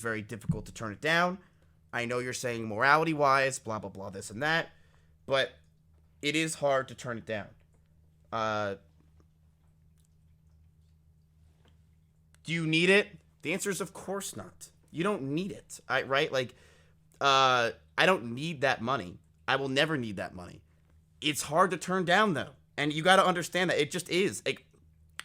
very difficult to turn it down. I know you're saying morality-wise, blah, blah, blah, this and that, but it is hard to turn it down. Do you need it? The answer is of course not. You don't need it, right? Like, I don't need that money. I will never need that money. It's hard to turn down, though, and you got to understand that it just is. Like,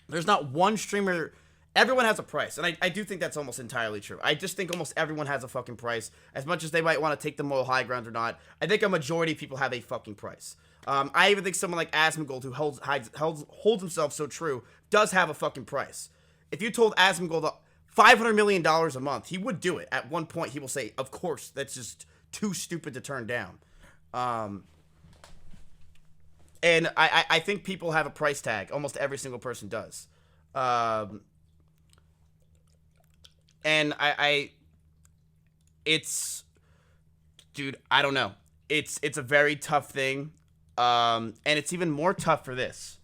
there's not one streamer. Everyone has a price, and I do think that's almost entirely true. I just think almost everyone has a fucking price. As much as they might want to take the moral high ground or not, I think a majority of people have a fucking price. I even think someone like Asmongold, who holds himself so true, does have a fucking price. If you told Asmongold $500 million a month, he would do it. At one point, he will say, of course, that's just too stupid to turn down. And I think people have a price tag. Almost every single person does. And it's, dude, I don't know. It's a very tough thing. And it's even more tough for this.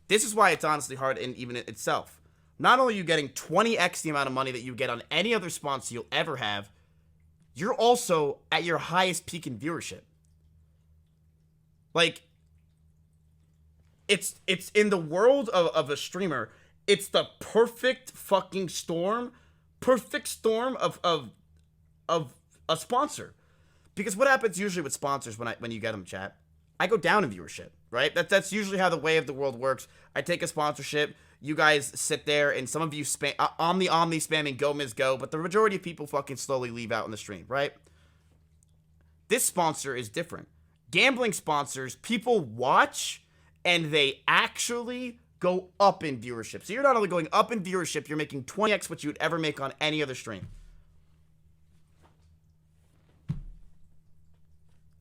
This is why it's honestly hard in even itself. Not only are you getting 20x the amount of money that you get on any other sponsor you'll ever have, you're also at your highest peak in viewership. Like, it's in the world of a streamer, it's the perfect fucking storm. Perfect storm of a sponsor. Because what happens usually with sponsors when you get them, chat? I go down in viewership, right? That's usually how the way of the world works. I take a sponsorship, you guys sit there, and some of you spam omni spamming go Miz go, but the majority of people fucking slowly leave out in the stream, right? This sponsor is different. Gambling sponsors, people watch and they actually go up in viewership. So you're not only going up in viewership, you're making 20x what you would ever make on any other stream.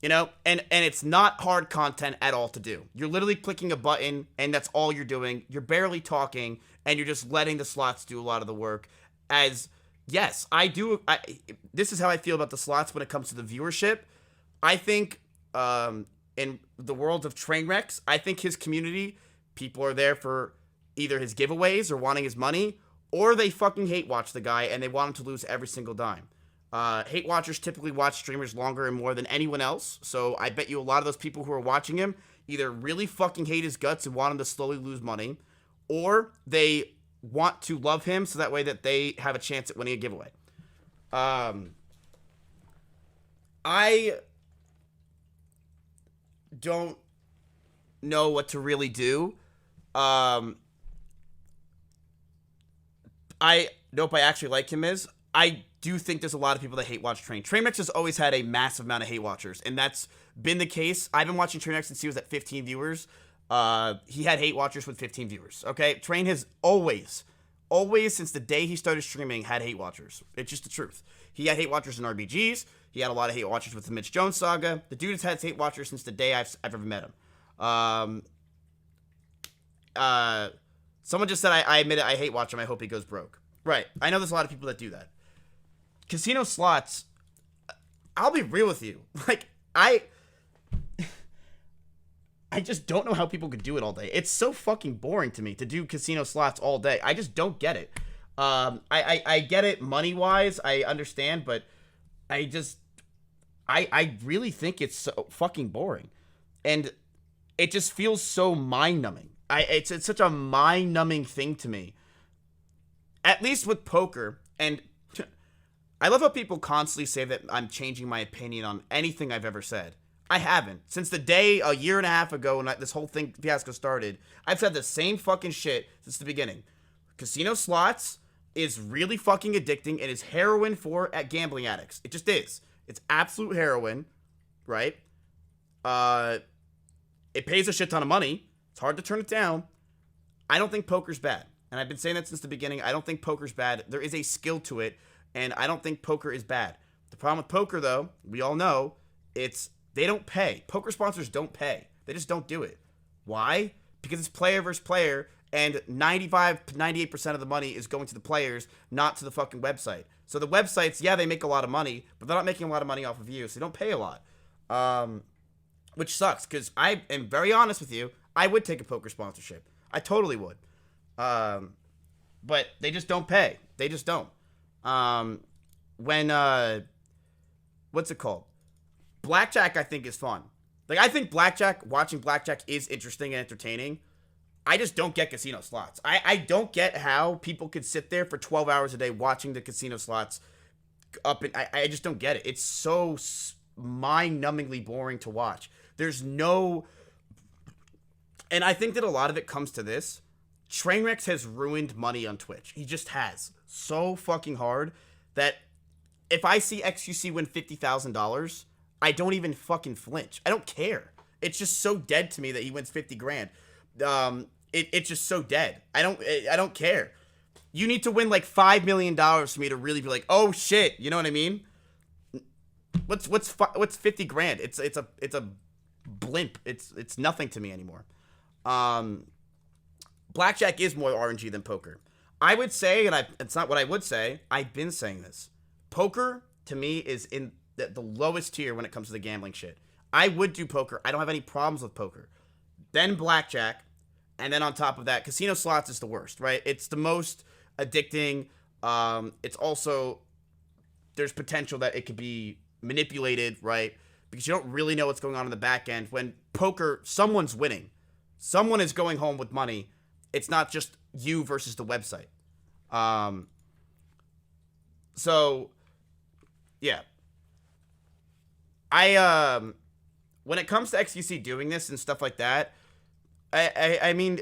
You know, and it's not hard content at all to do. You're literally clicking a button, and that's all you're doing. You're barely talking, and you're just letting the slots do a lot of the work. As, yes, this is how I feel about the slots when it comes to the viewership. I think, in the world of train wrecks, I think his community, people are there for either his giveaways or wanting his money, or they fucking hate watch the guy, and they want him to lose every single dime. Hate watchers typically watch streamers longer and more than anyone else, so I bet you a lot of those people who are watching him either really fucking hate his guts and want him to slowly lose money, or they want to love him so that way that they have a chance at winning a giveaway. I don't know what to really do. I actually like him is. I do think there's a lot of people that hate watch Train. Trainwrecks has always had a massive amount of hate watchers, and that's been the case. I've been watching Trainwrecks since he was at 15 viewers. He had hate watchers with 15 viewers, okay? Train has always, since the day he started streaming, had hate watchers. It's just the truth. He had hate watchers in RBGs. He had a lot of hate watchers with the Mitch Jones saga. The dude has had hate watchers since the day I've ever met him. Someone just said, I admit it, I hate watch him. I hope he goes broke. Right. I know there's a lot of people that do that. Casino slots, I'll be real with you. Like, I just don't know how people could do it all day. It's so fucking boring to me to do casino slots all day. I just don't get it. I get it money-wise. I understand, but I really think it's so fucking boring. And it just feels so mind-numbing. It's such a mind-numbing thing to me. At least with poker, and I love how people constantly say that I'm changing my opinion on anything I've ever said. I haven't. Since the day a year and a half ago when this whole thing fiasco started, I've said the same fucking shit since the beginning. Casino slots is really fucking addicting and is heroin for gambling addicts. It just is. It's absolute heroin, right? It pays a shit ton of money. It's hard to turn it down. I don't think poker's bad. And I've been saying that since the beginning. I don't think poker's bad. There is a skill to it, and I don't think poker is bad. The problem with poker, though, we all know, they don't pay. Poker sponsors don't pay. They just don't do it. Why? Because it's player versus player, and 95 to 98% of the money is going to the players, not to the fucking website. So the websites, yeah, they make a lot of money, but they're not making a lot of money off of you, so they don't pay a lot. Which sucks, because I am very honest with you, I would take a poker sponsorship. I totally would. But they just don't pay. They just don't. when what's it called? Blackjack, I think, is fun. Like, I think watching blackjack is interesting and entertaining. I just don't get casino slots. I don't get how people could sit there for 12 hours a day watching the casino slots up, and I just don't get it. It's so mind-numbingly boring to watch. There's no, and I think that a lot of it comes to this. Trainwrecks has ruined money on Twitch. He just has so fucking hard that if I see XQC win $50,000, I don't even fucking flinch. I don't care. It's just so dead to me that he wins 50 grand. It's just so dead. I don't care. You need to win like $5 million for me to really be like, oh shit, you know what I mean? What's 50 grand? It's a blimp. It's nothing to me anymore. Blackjack is more RNG than poker. I would say, and it's not what I would say, I've been saying this. Poker, to me, is in the lowest tier when it comes to the gambling shit. I would do poker. I don't have any problems with poker. Then blackjack, and then on top of that, casino slots is the worst, right? It's the most addicting. It's also, there's potential that it could be manipulated, right? Because you don't really know what's going on in the back end. When poker, someone's winning. Someone is going home with money. It's not just you versus the website. So, yeah. When it comes to XQC doing this and stuff like that, I mean,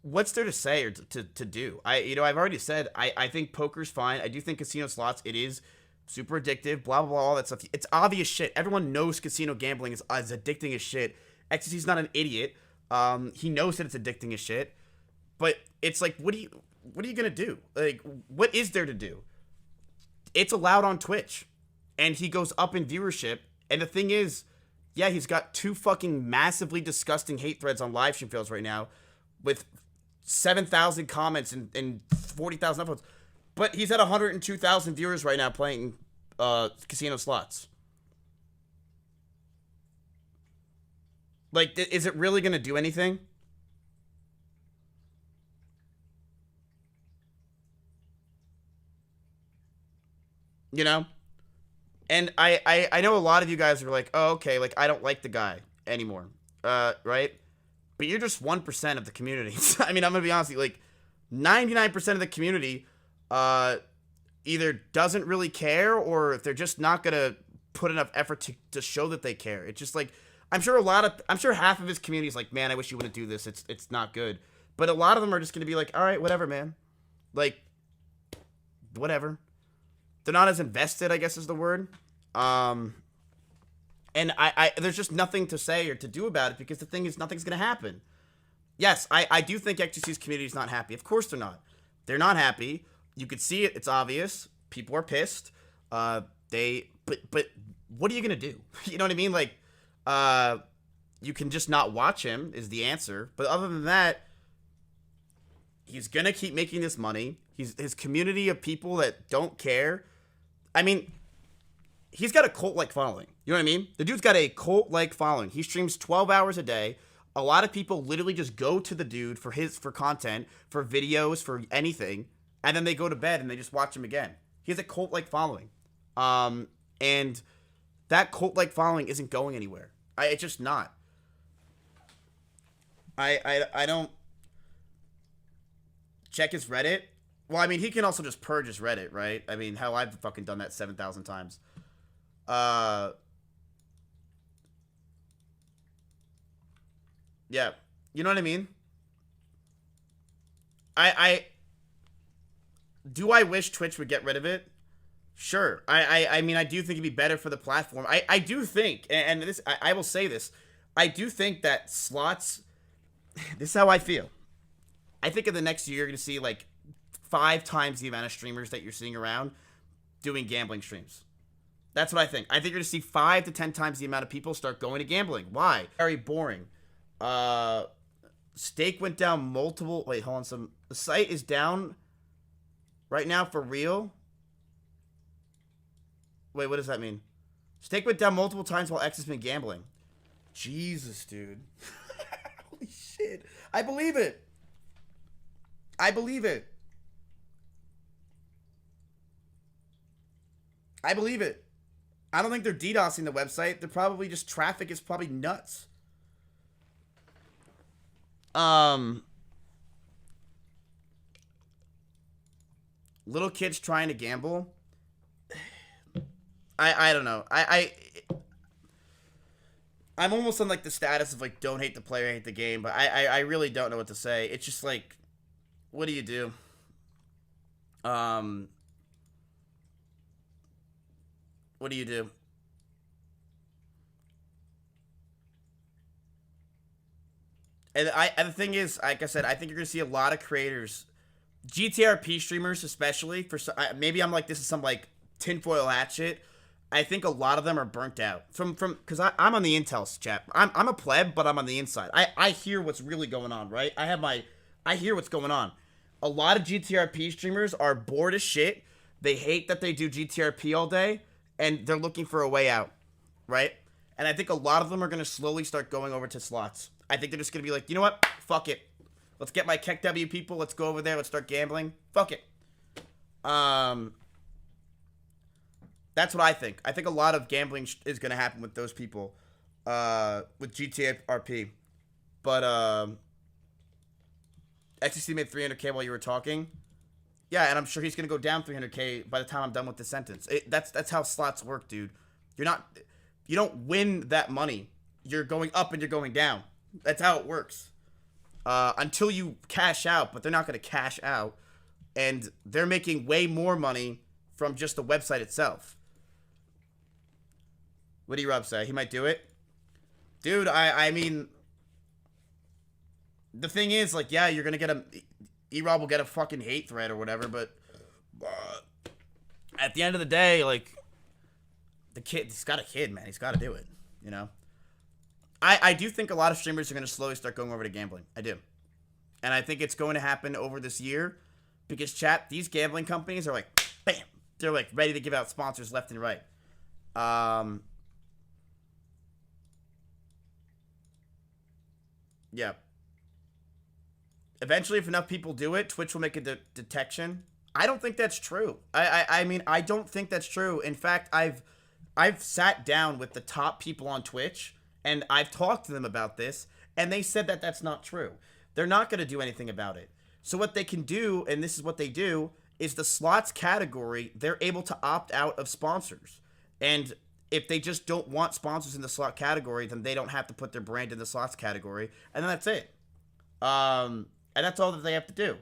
what's there to say or to do? I've already said, I think poker's fine. I do think casino slots, it is super addictive, blah, blah, blah, all that stuff. It's obvious shit. Everyone knows casino gambling is as addicting as shit. XQC's not an idiot. He knows that it's addicting as shit. But it's like, what are you gonna do? Like, what is there to do? It's allowed on Twitch. And he goes up in viewership. And the thing is, yeah, he's got 2 fucking massively disgusting hate threads on live stream fails right now with 7,000 comments and 40,000 upvotes. But he's at 102,000 viewers right now playing casino slots. Like, is it really going to do anything? You know? And I know a lot of you guys are like, oh, okay, like, I don't like the guy anymore. Right? But you're just 1% of the community. I mean, I'm going to be honest with you, like, 99% of the community either doesn't really care, or if they're just not going to put enough effort to show that they care. It's just like, I'm sure half of his community is like, man, I wish you wouldn't do this. It's not good. But a lot of them are just going to be like, all right, whatever, man. Like, whatever. They're not as invested, I guess is the word. And I there's just nothing to say or to do about it, because the thing is, nothing's going to happen. Yes, I do think XQC's community is not happy. Of course they're not. They're not happy. You could see it. It's obvious. People are pissed. But what are you going to do? You know what I mean? Like, you can just not watch him is the answer. But other than that, he's going to keep making this money. His community of people that don't care. I mean, he's got a cult-like following. You know what I mean? The dude's got a cult-like following. He streams 12 hours a day. A lot of people literally just go to the dude for content, for videos, for anything, and then they go to bed and they just watch him again. He has a cult-like following. And that cult-like following isn't going anywhere. It's just not. I don't check his Reddit. Well, I mean, he can also just purge his Reddit, right? I mean, hell, I've fucking done that 7,000 times. Yeah. You know what I mean? Do I wish Twitch would get rid of it? Sure. I mean, I do think it'd be better for the platform. I do think, and this, I will say this, I do think that slots, this is how I feel. I think in the next year, you're going to see, like, 5 times the amount of streamers that you're seeing around doing gambling streams. That's what I think. I think you're going to see 5 to 10 times the amount of people start going to gambling. Why? Very boring. Stake went down multiple... Wait, hold on. The site is down right now for real? Wait, what does that mean? Stake went down multiple times while X has been gambling. Jesus, dude. Holy shit. I believe it. I believe it. I believe it. I don't think they're DDoSing the website. They're probably just traffic is probably nuts. Um, Little kids trying to gamble. I don't know. I'm almost on like the status of like don't hate the player, hate the game, but I really don't know what to say. It's just like, what do you do? Um, what do you do? And the thing is, like I said, I think you're gonna see a lot of creators, GTRP streamers especially. Maybe I'm like this is some like tinfoil hat shit. I think a lot of them are burnt out from because I'm on the intel chat. I'm a pleb, but I'm on the inside. I hear what's really going on, right? I hear what's going on. A lot of GTRP streamers are bored as shit. They hate that they do GTRP all day, and they're looking for a way out, right? And I think a lot of them are gonna slowly start going over to slots. I think they're just gonna be like, you know what? Fuck it. Let's get my Keck W people. Let's go over there. Let's start gambling. Fuck it. That's what I think. I think a lot of gambling is going to happen with those people, with GTRP. But XCC made 300K while you were talking. Yeah, and I'm sure he's going to go down 300K by the time I'm done with this sentence. That's how slots work, dude. You don't win that money. You're going up and you're going down. That's how it works. Until you cash out, but they're not going to cash out. And they're making way more money from just the website itself. What do you Rob say? He might do it? Dude, I mean, the thing is, like, yeah, you're going to get E-Rob will get a fucking hate thread or whatever, but at the end of the day, like, the kid, he's got a kid, man. He's got to do it, you know? I do think a lot of streamers are going to slowly start going over to gambling. I do. And I think it's going to happen over this year because, chat, these gambling companies are like, bam, they're like ready to give out sponsors left and right. Yeah. Eventually, if enough people do it, Twitch will make a detection. I don't think that's true. I mean, I don't think that's true. In fact, I've sat down with the top people on Twitch and I've talked to them about this, and they said that that's not true. They're not going to do anything about it. So what they can do, and this is what they do, is the slots category, they're able to opt out of sponsors. And if they just don't want sponsors in the slot category, then they don't have to put their brand in the slots category, and then that's it. And that's all that they have to do.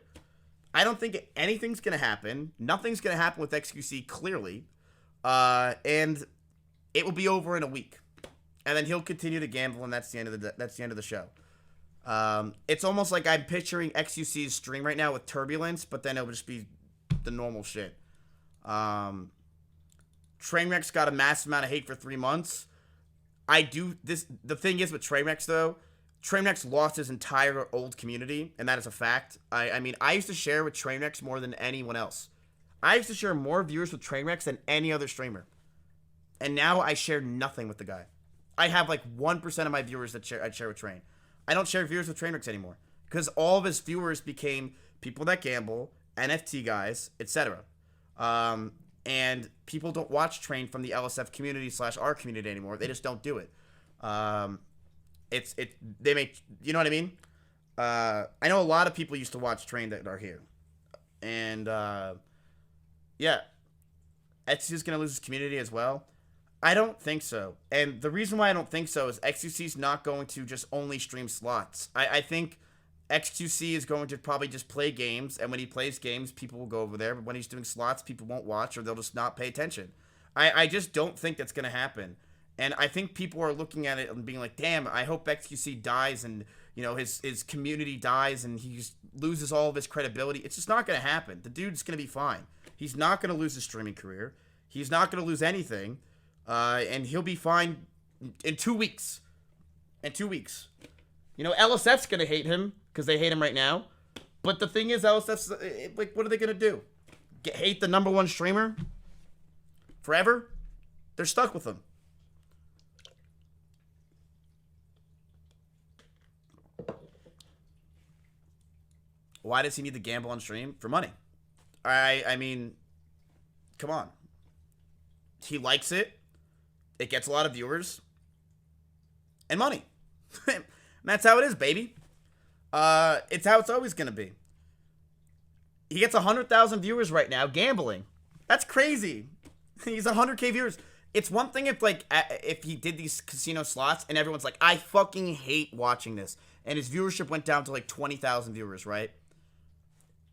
I don't think anything's going to happen. Nothing's going to happen with XQC, clearly. And it will be over in a week. And then he'll continue to gamble, and that's the end of the show. It's almost like I'm picturing XQC's stream right now with turbulence, but then it'll just be the normal shit. Trainwreck's got a massive amount of hate for 3 months. The thing is with Trainwreck's, though, Trainwreck's lost his entire old community, and that is a fact. I mean, I used to share with Trainwreck's more than anyone else. I used to share more viewers with Trainwreck's than any other streamer. And now I share nothing with the guy. I have like 1% of my viewers that I'd share with Train. I don't share viewers with Trainwreck's anymore because all of his viewers became people that gamble, NFT guys, etc. And people don't watch Train from the LSF community / our community anymore. They just don't do it. They make, you know what I mean? I know a lot of people used to watch Train that are here, and yeah, XQC is gonna lose his community as well. I don't think so. And the reason why I don't think so is XQC's not going to just only stream slots. I think XQC is going to probably just play games, and when he plays games, people will go over there. But when he's doing slots, people won't watch, or they'll just not pay attention. I just don't think that's going to happen. And I think people are looking at it and being like, damn, I hope XQC dies and, you know, his community dies and he just loses all of his credibility. It's just not going to happen. The dude's going to be fine. He's not going to lose his streaming career. He's not going to lose anything. And he'll be fine in 2 weeks. In 2 weeks. You know, LSF's going to hate him because they hate him right now. But the thing is, LSF's, like, what are they going to do? Hate the #1 streamer? Forever? They're stuck with him. Why does he need to gamble on stream? For money. I mean, come on. He likes it. It gets a lot of viewers and money. That's how it is, baby. It's how it's always gonna be. He gets 100,000 viewers right now gambling. That's crazy. He's 100K viewers. It's one thing if if he did these casino slots and everyone's like, I fucking hate watching this, and his viewership went down to like 20,000 viewers, right?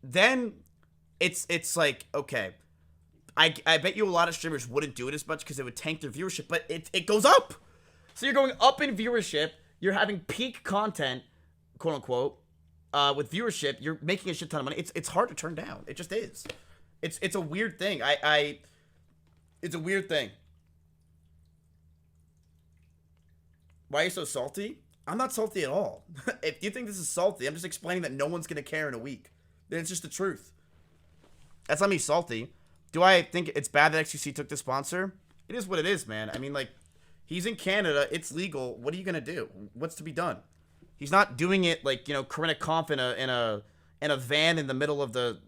Then it's like, okay, I bet you a lot of streamers wouldn't do it as much because it would tank their viewership, but it goes up. So you're going up in viewership. You're having peak content, quote unquote, with viewership. You're making a shit ton of money. It's hard to turn down. It just is. It's a weird thing. It's a weird thing. Why are you so salty? I'm not salty at all. If you think this is salty, I'm just explaining that no one's gonna care in a week. It's just the truth. That's not me salty. Do I think it's bad that XQC took the sponsor? It is what it is, man. I mean, like, he's in Canada. It's legal. What are you gonna do? What's to be done? He's not doing it like, Corinna Conf in a van in the middle of the,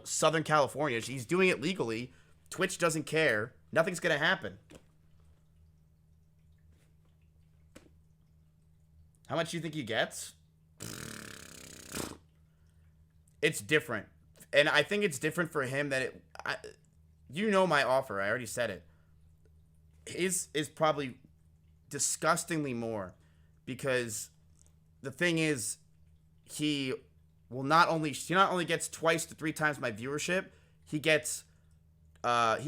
Southern California. He's doing it legally. Twitch doesn't care. Nothing's gonna happen. How much do you think he gets? It's different. And I think it's different for him that my offer. I already said it. His is probably disgustingly more, because the thing is, he not only gets twice to 3 times my viewership, he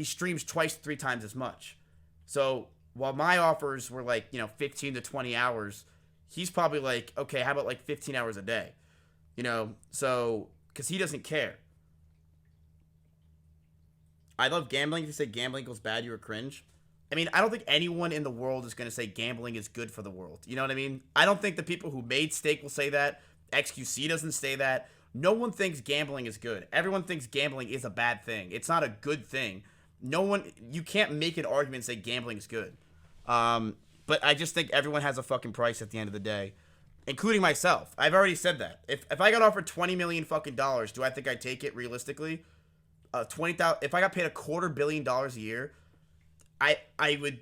streams twice to 3 times as much. So while my offers were like, 15 to 20 hours, he's probably like, okay, how about like 15 hours a day? So, because he doesn't care. I love gambling. If you say gambling equals bad, you were cringe. I mean, I don't think anyone in the world is going to say gambling is good for the world. You know what I mean? I don't think the people who made Stake will say that. XQC doesn't say that. No one thinks gambling is good. Everyone thinks gambling is a bad thing. It's not a good thing. You can't make an argument and say gambling is good. But I just think everyone has a fucking price at the end of the day, including myself. I've already said that. If I got offered $20 million fucking dollars, do I think I'd take it realistically? If I got paid $250 million a year, I would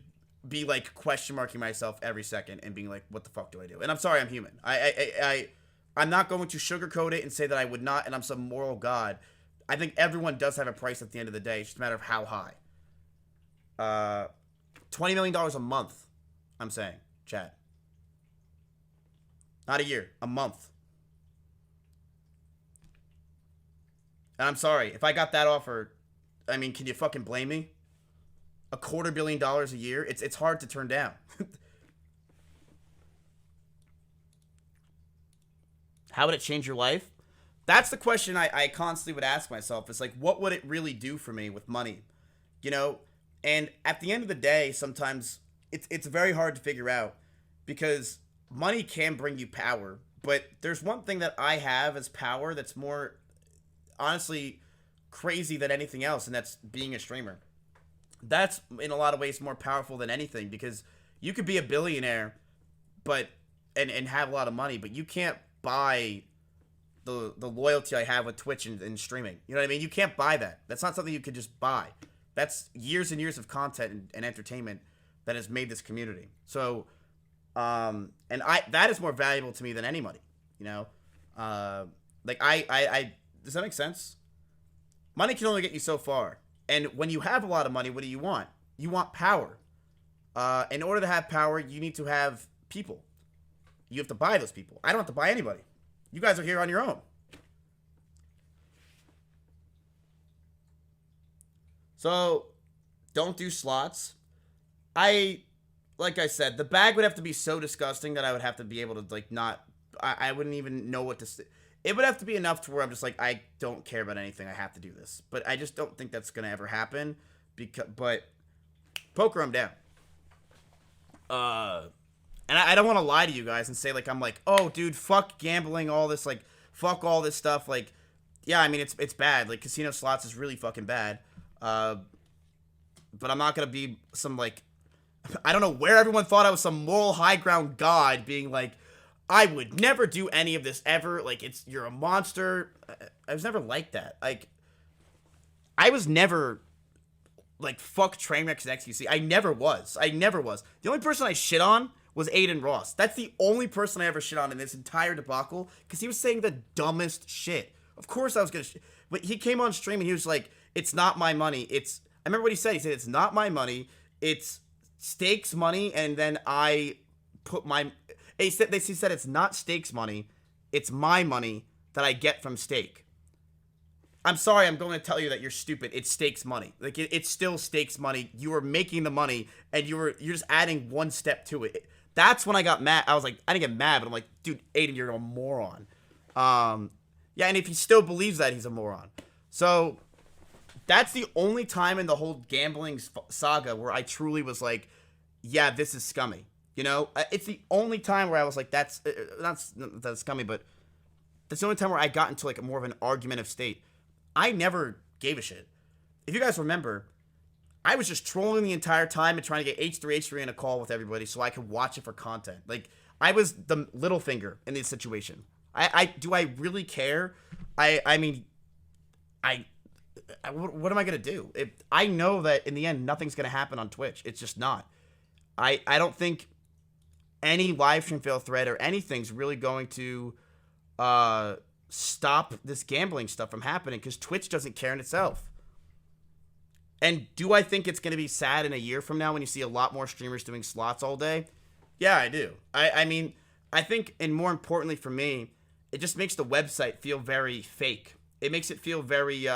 be like question marking myself every second and being like, what the fuck do I do? And I'm sorry, I'm human. I'm not going to sugarcoat it and say that I would not, and I'm some moral god. I think everyone does have a price at the end of the day. It's just a matter of how high. $20 million a month, I'm saying, chat. Not a year, a month. And I'm sorry, if I got that offer, I mean, can you fucking blame me? $250 million a year, it's hard to turn down. How would it change your life? That's the question I constantly would ask myself. It's like, what would it really do for me with money? And at the end of the day, sometimes it's very hard to figure out, because money can bring you power. But there's one thing that I have as power that's more, honestly, crazy than anything else, and that's being a streamer. That's, in a lot of ways, more powerful than anything, because you could be a billionaire and have a lot of money, but you can't buy the loyalty I have with Twitch and streaming. You know what I mean? You can't buy that. That's not something you could just buy. That's years and years of content and entertainment that has made this community. So, that is more valuable to me than any money. Does that make sense? Money can only get you so far. And when you have a lot of money, what do you want? You want power. In order to have power, you need to have people. You have to buy those people. I don't have to buy anybody. You guys are here on your own. So, don't do slots. Like I said, the bag would have to be so disgusting that I would have to be able to, I wouldn't even know what to say. It would have to be enough to where I'm just like, I don't care about anything. I have to do this. But I just don't think that's going to ever happen. But poker, I'm down. And I don't want to lie to you guys and say, I'm like, oh, dude, fuck gambling, all this, fuck all this stuff. Yeah, I mean, it's bad. Casino slots is really fucking bad. But I'm not going to be some, I don't know where everyone thought I was some moral high ground god being like, I would never do any of this ever. You're a monster. I was never like that. I was never like fuck Trainwrecks and XQC. I never was. The only person I shit on was Aiden Ross. That's the only person I ever shit on in this entire debacle because he was saying the dumbest shit. Of course I was gonna but he came on stream and he was like, it's not my money. I remember what he said. He said, it's not my money. It's Stakes money, and then I put my... He said it's not Stakes money. It's my money that I get from Stake. I'm sorry, I'm going to tell you that you're stupid. It's Stakes money. Like, it's still Stakes money. You are making the money, and you're just adding one step to it. That's when I got mad. I was like, I didn't get mad, but I'm like, dude, Aiden, you're a moron. Yeah, and if he still believes that, he's a moron. So... That's the only time in the whole gambling saga where I truly was like, yeah, this is scummy. You know, it's the only time where I was like, that's scummy, but that's the only time where I got into like more of an argument of state. I never gave a shit. If you guys remember, I was just trolling the entire time and trying to get H3 in a call with everybody so I could watch it for content. Like, I was the little finger in this situation. Do I really care? I mean, what am I going to do? I know that in the end, nothing's going to happen on Twitch. It's just not. I don't think any live stream fail thread or anything's really going to stop this gambling stuff from happening because Twitch doesn't care in itself. And do I think it's going to be sad in a year from now when you see a lot more streamers doing slots all day? Yeah, I do. I mean, I think, and more importantly for me, it just makes the website feel very fake. It makes it feel very...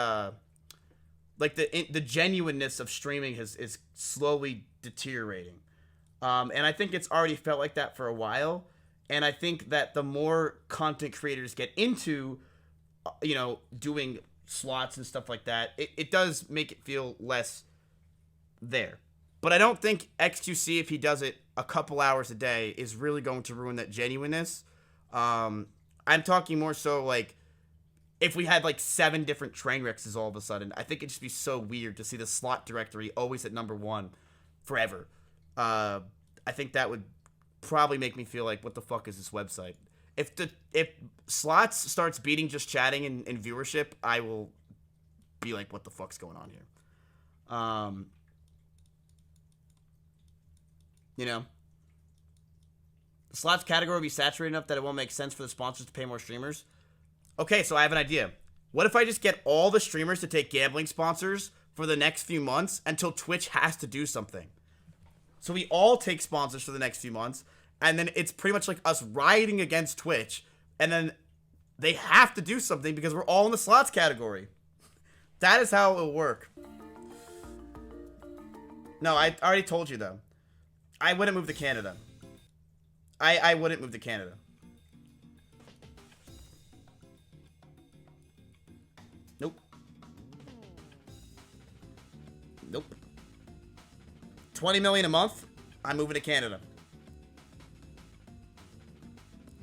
like the genuineness of streaming is slowly deteriorating. And I think it's already felt like that for a while. And I think that the more content creators get into, doing slots and stuff like that, it does make it feel less there. But I don't think XQC, if he does it a couple hours a day, is really going to ruin that genuineness. I'm talking more so like, if we had like 7 different train wrecks all of a sudden, I think it'd just be so weird to see the slot directory always at number 1 forever. I think that would probably make me feel like, what the fuck is this website? If slots starts beating just chatting in viewership, I will be like, what the fuck's going on here? The slots category will be saturated enough that it won't make sense for the sponsors to pay more streamers. Okay, so I have an idea. What if I just get all the streamers to take gambling sponsors for the next few months until Twitch has to do something? So we all take sponsors for the next few months, and then it's pretty much like us rioting against Twitch, and then they have to do something because we're all in the slots category. That is how it will work. No, I already told you, though. I wouldn't move to Canada. I wouldn't move to Canada. Nope. 20 million a month, I'm moving to Canada.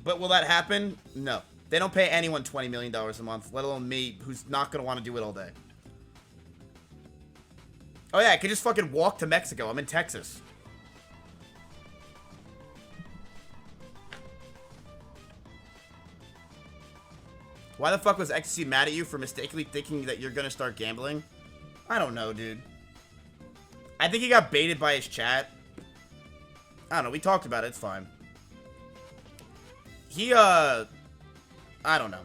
But will that happen? No. They don't pay anyone $20 million a month, let alone me, who's not going to want to do it all day. Oh yeah, I could just fucking walk to Mexico. I'm in Texas. Why the fuck was XC mad at you for mistakenly thinking that you're going to start gambling? I don't know, dude. I think he got baited by his chat. I don't know. We talked about it. It's fine. I don't know.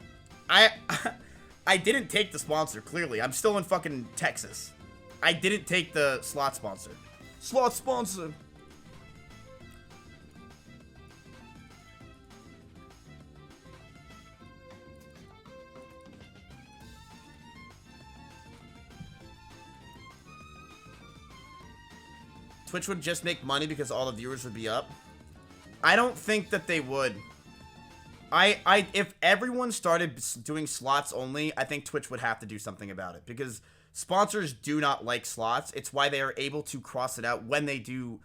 I didn't take the sponsor, clearly. I'm still in fucking Texas. I didn't take the slot sponsor. Slot sponsor. Twitch would just make money because all the viewers would be up. I don't think that they would. If everyone started doing slots only, I think Twitch would have to do something about it because sponsors do not like slots. It's why they are able to cross it out when they do.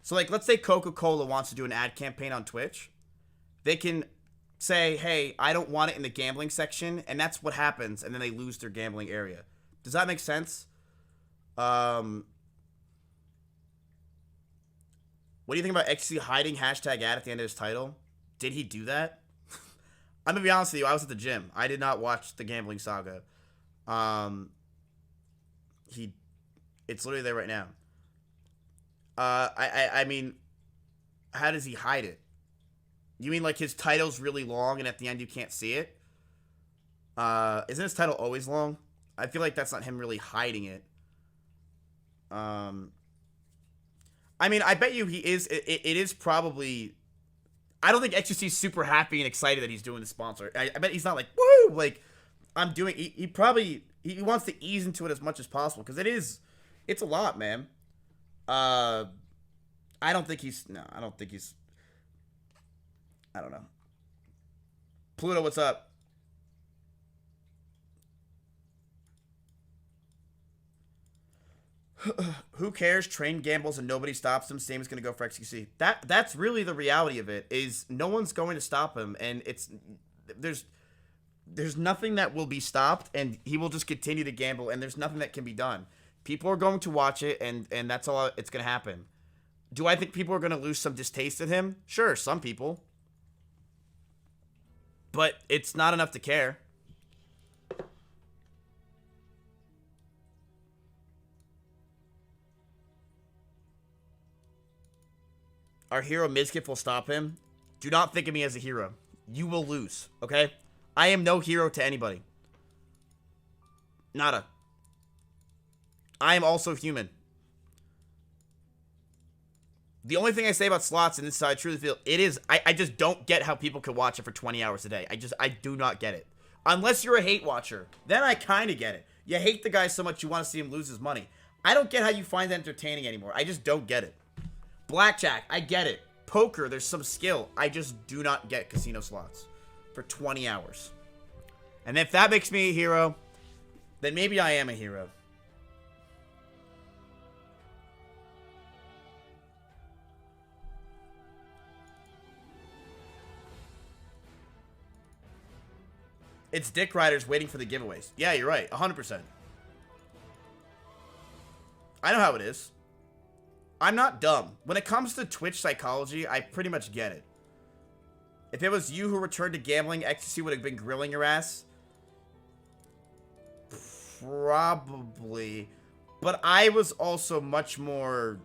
So like, let's say Coca-Cola wants to do an ad campaign on Twitch. They can say, hey, I don't want it in the gambling section. And that's what happens. And then they lose their gambling area. Does that make sense? What do you think about XC hiding hashtag ad at the end of his title? Did he do that? I'm gonna be honest with you, I was at the gym. I did not watch the gambling saga. It's literally there right now. I mean, how does he hide it? You mean like his title's really long and at the end you can't see it? Isn't his title always long? I feel like that's not him really hiding it. I mean, I bet you he is. It is probably. I don't think XQC's super happy and excited that he's doing the sponsor. I bet he's not like, woo! Like, I'm doing. He probably. He wants to ease into it as much as possible because it's a lot, man. I don't think he's. No, I don't think he's. I don't know. Pluto, what's up? Who cares? Train gambles and nobody stops him. Same is going to go for XQC. That's really the reality of it. Is no one's going to stop him, and there's nothing that will be stopped, and he will just continue to gamble, and there's nothing that can be done. People are going to watch it, and that's all it's going to happen. Do I think people are going to lose some distaste in him? Sure, some people, but it's not enough to care. Our hero MizKif will stop him. Do not think of me as a hero. You will lose, okay? I am no hero to anybody. Nada. I am also human. The only thing I say about slots, and this is how I truly feel, it is, I just don't get how people can watch it for 20 hours a day. I do not get it. Unless you're a hate watcher. Then I kind of get it. You hate the guy so much you want to see him lose his money. I don't get how you find that entertaining anymore. I just don't get it. Blackjack, I get it. Poker, there's some skill. I just do not get casino slots for 20 hours. And if that makes me a hero, then maybe I am a hero. It's dick riders waiting for the giveaways. Yeah, you're right. 100%. I know how it is. I'm not dumb. When it comes to Twitch psychology, I pretty much get it. If it was you who returned to gambling, XQC would have been grilling your ass. Probably. But I was also much more...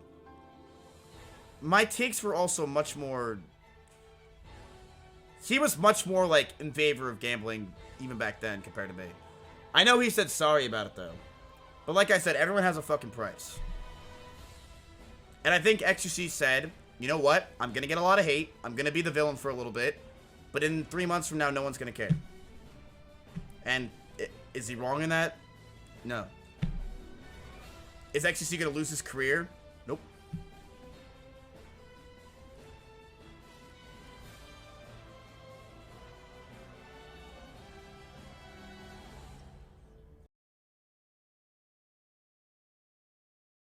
My takes were also much more... He was much more, like, in favor of gambling even back then compared to me. I know he said sorry about it, though. But like I said, everyone has a fucking price. And I think XQC said, you know what? I'm going to get a lot of hate. I'm going to be the villain for a little bit. But in 3 months from now, no one's going to care. And is he wrong in that? No. Is XQC going to lose his career? Nope.